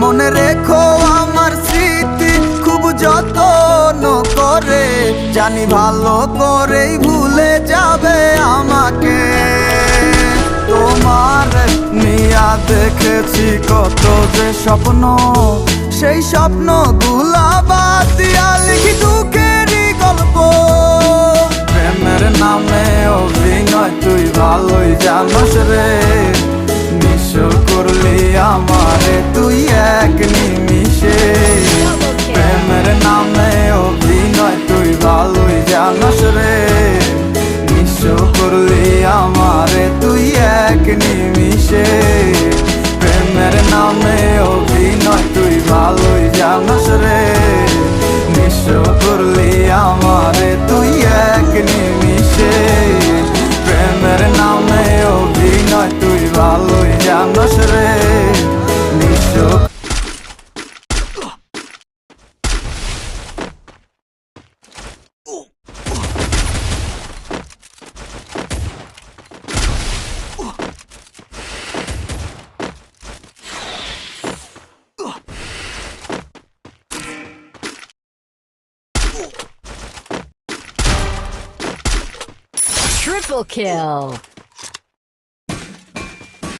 মনে রেখো আমার স্মৃতি খুব যত্ন করে, জানি ভালো করেই ভুলে যাবে আমাকে। তোমার নিয়া দেখেছি কত যে স্বপ্ন, সেই স্বপ্নগুলা বাদ দিয়া লিখি দুঃখেরই গল্প। প্রেমের নামে অভিনয় তুই ভালোই জানোস রে, নিঃস্ব করলি আমারে তুই এক নিমিষে। প্রেমের নামে অভিনয় তুই ভালোই জানোস রে, নিঃস্ব করলি আমারে তুই এক নিমিষে। প্রেমের নামে অভিনয় তুই ভালোই জানোস রে, নিঃস্ব করলি আমারে তুই এক নিমিষে। প্রেমের নামে অভিনয় তুই ভালোই জানোস রে, নিঃস্ব। Triple kill.